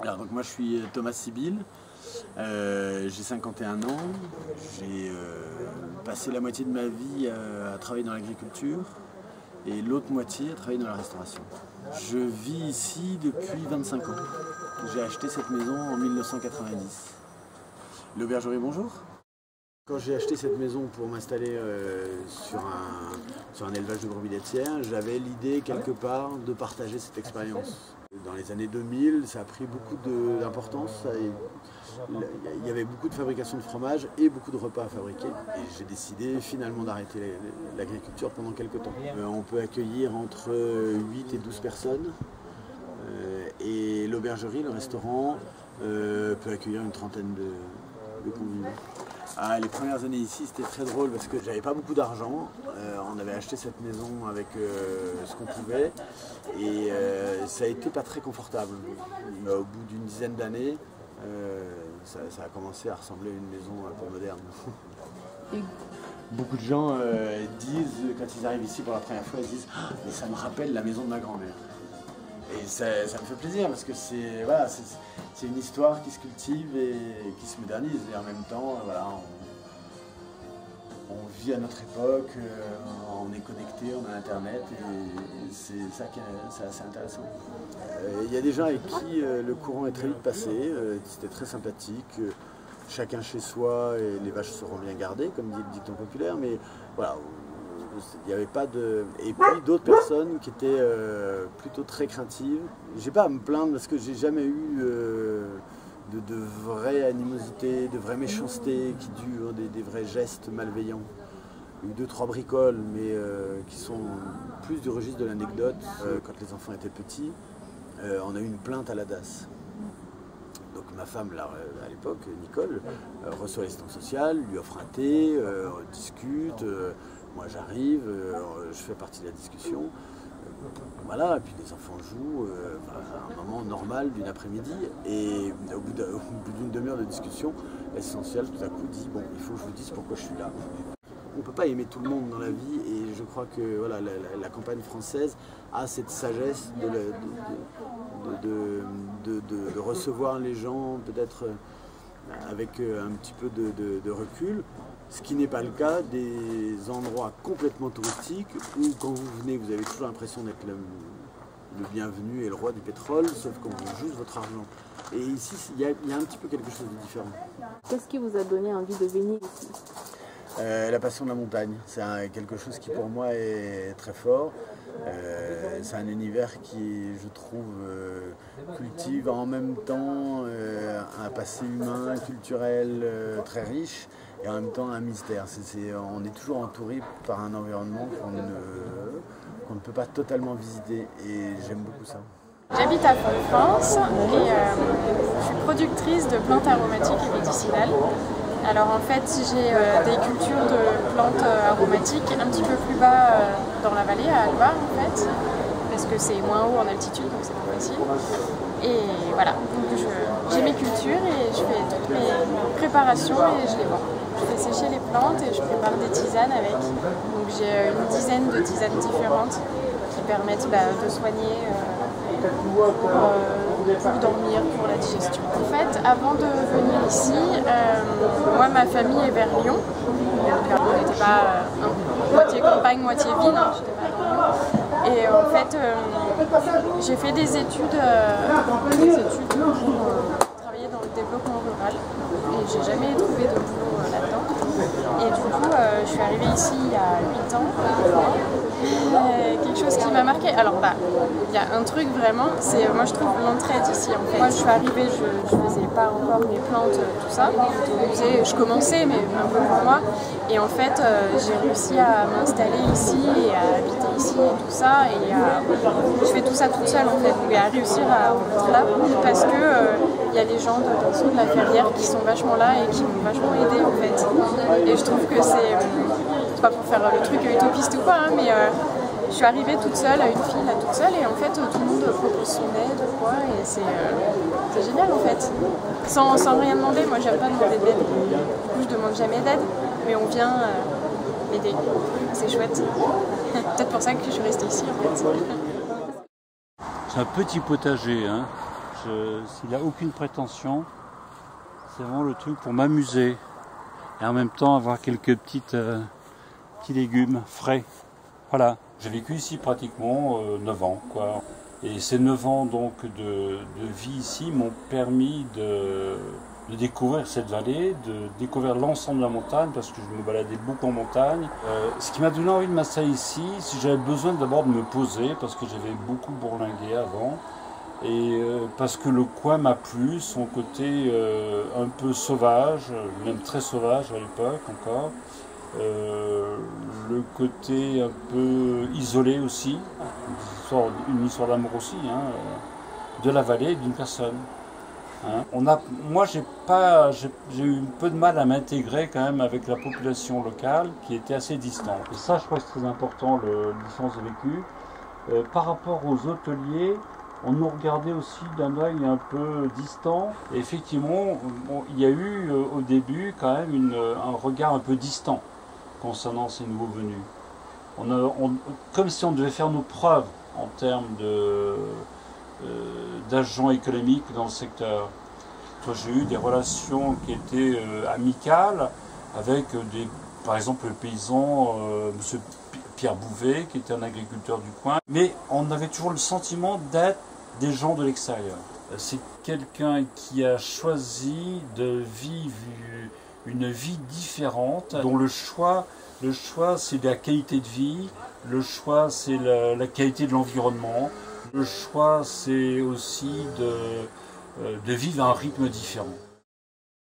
Alors donc moi je suis Thomas Sibyl, j'ai 51 ans, j'ai passé la moitié de ma vie à travailler dans l'agriculture et l'autre moitié à travailler dans la restauration. Je vis ici depuis 25 ans. J'ai acheté cette maison en 1990. L'aubergerie, bonjour. Quand j'ai acheté cette maison pour m'installer sur un élevage de brebis laitières, j'avais l'idée quelque part de partager cette expérience. Dans les années 2000, ça a pris beaucoup d'importance. Il y avait beaucoup de fabrication de fromage et beaucoup de repas à fabriquer. Et j'ai décidé finalement d'arrêter l'agriculture pendant quelques temps. On peut accueillir entre 8 et 12 personnes. Et l'aubergerie, le restaurant, peut accueillir une trentaine de convives. Les premières années ici, c'était très drôle parce que j'avais pas beaucoup d'argent. On avait acheté cette maison avec ce qu'on pouvait et ça a été pas très confortable. Mais au bout d'une dizaine d'années, ça a commencé à ressembler à une maison un peu moderne. Beaucoup de gens disent, quand ils arrivent ici pour la première fois, ils disent « mais ça me rappelle la maison de ma grand-mère ». Et ça me fait plaisir parce que c'est voilà, une histoire qui se cultive et qui se modernise. Et en même temps, voilà, on vit à notre époque, on est connecté, on a Internet et c'est ça qui est assez intéressant. Il y a des gens avec qui le courant est très vite passé, c'était très sympathique. Chacun chez soi et les vaches seront bien gardées, comme dit le dicton populaire, mais voilà. Il n'y avait pas de... Et puis d'autres personnes qui étaient plutôt très craintives. J'ai pas à me plaindre parce que j'ai jamais eu de vraie animosité, de vraie méchanceté qui durent, des vrais gestes malveillants. Il y a eu 2-3 bricoles, mais qui sont plus du registre de l'anecdote. Quand les enfants étaient petits, on a eu une plainte à la DAS. Donc ma femme, là, à l'époque, Nicole, reçoit l'assistance sociale, lui offre un thé, on discute. Moi j'arrive, je fais partie de la discussion, voilà, et puis les enfants jouent, un moment normal d'une après-midi, et au bout d'une demi-heure de discussion, l'assistance sociale tout à coup dit « bon, il faut que je vous dise pourquoi je suis là ». On ne peut pas aimer tout le monde dans la vie, et je crois que voilà, la campagne française a cette sagesse de recevoir les gens peut-être avec un petit peu de recul. Ce qui n'est pas le cas des endroits complètement touristiques où quand vous venez, vous avez toujours l'impression d'être le bienvenu et le roi du pétrole, sauf qu'on vous juste votre argent. Et ici, il y a un petit peu quelque chose de différent. Qu'est-ce qui vous a donné envie de venir ici ? La passion de la montagne, c'est quelque chose qui pour moi est très fort. C'est un univers qui, je trouve, cultive en même temps un passé humain, culturel très riche et en même temps un mystère. On est toujours entouré par un environnement qu'on ne peut pas totalement visiter et j'aime beaucoup ça. J'habite à Font-de-France et je suis productrice de plantes aromatiques et médicinales. Alors en fait j'ai des cultures de plantes aromatiques un petit peu plus bas dans la vallée, à Alvar en fait, parce que c'est moins haut en altitude donc c'est plus facile. Et voilà, donc j'ai mes cultures et je fais toutes mes préparations et je les vends. Je fais sécher les plantes et je prépare des tisanes avec. Donc j'ai une dizaine de tisanes différentes qui permettent de soigner pour dormir, pour la digestion. En fait, avant de venir ici, moi ma famille est vers Lyon. On n'était pas moitié campagne, moitié ville, hein, j'étais pas dans Lyon. Et en fait, j'ai fait des études pour travailler dans le développement rural. Et j'ai jamais trouvé de boulot là-dedans. Et du coup, je suis arrivée ici il y a 8 ans. Quelque chose qui m'a marqué. Alors il y a un truc vraiment, c'est moi je trouve l'entraide ici en fait. Moi je suis arrivée, je faisais pas encore mes plantes, tout ça. Je commençais mais un peu pour moi. Et en fait j'ai réussi à m'installer ici et à habiter ici et tout ça. Et je fais tout ça toute seule en fait. Et à réussir à en être là parce que il y a les gens de dessous de la Ferrière qui sont vachement là et qui m'ont vachement aidé en fait. Et je trouve que c'est pas pour faire le truc utopiste ou quoi, hein, mais je suis arrivée toute seule, une fille là toute seule, et en fait tout le monde propose son aide, quoi, et c'est génial en fait. Sans rien demander, moi j'aime pas demander d'aide, du coup je demande jamais d'aide, mais on vient m'aider, c'est chouette. Peut-être pour ça que je suis restée ici en fait. C'est un petit potager, hein. s'il n'a aucune prétention. C'est vraiment le truc pour m'amuser et en même temps avoir quelques petits légumes frais. Voilà, j'ai vécu ici pratiquement 9 ans, quoi. Et ces 9 ans donc de vie ici m'ont permis de découvrir cette vallée, de découvrir l'ensemble de la montagne, parce que je me baladais beaucoup en montagne. Ce qui m'a donné envie de m'installer ici, c'est que j'avais besoin d'abord de me poser, parce que j'avais beaucoup bourlingué avant, et parce que le coin m'a plu, son côté un peu sauvage, même très sauvage à l'époque encore, le côté un peu isolé aussi, une histoire d'amour aussi, hein, de la vallée et d'une personne. Hein. Moi, j'ai eu un peu de mal à m'intégrer quand même avec la population locale qui était assez distante. Et ça, je crois que c'est très important, la différence de vécu. Par rapport aux hôteliers, on nous regardait aussi d'un œil un peu distant. Et effectivement, il y a eu au début quand même un regard un peu distant concernant ces nouveaux venus. Comme si on devait faire nos preuves en termes d'agents économiques dans le secteur. J'ai eu des relations qui étaient amicales avec par exemple le paysan M. Pierre Bouvet, qui était un agriculteur du coin, mais on avait toujours le sentiment d'être des gens de l'extérieur. C'est quelqu'un qui a choisi de vivre une vie différente, dont le choix c'est la qualité de vie, le choix c'est la qualité de l'environnement, le choix c'est aussi de vivre à un rythme différent.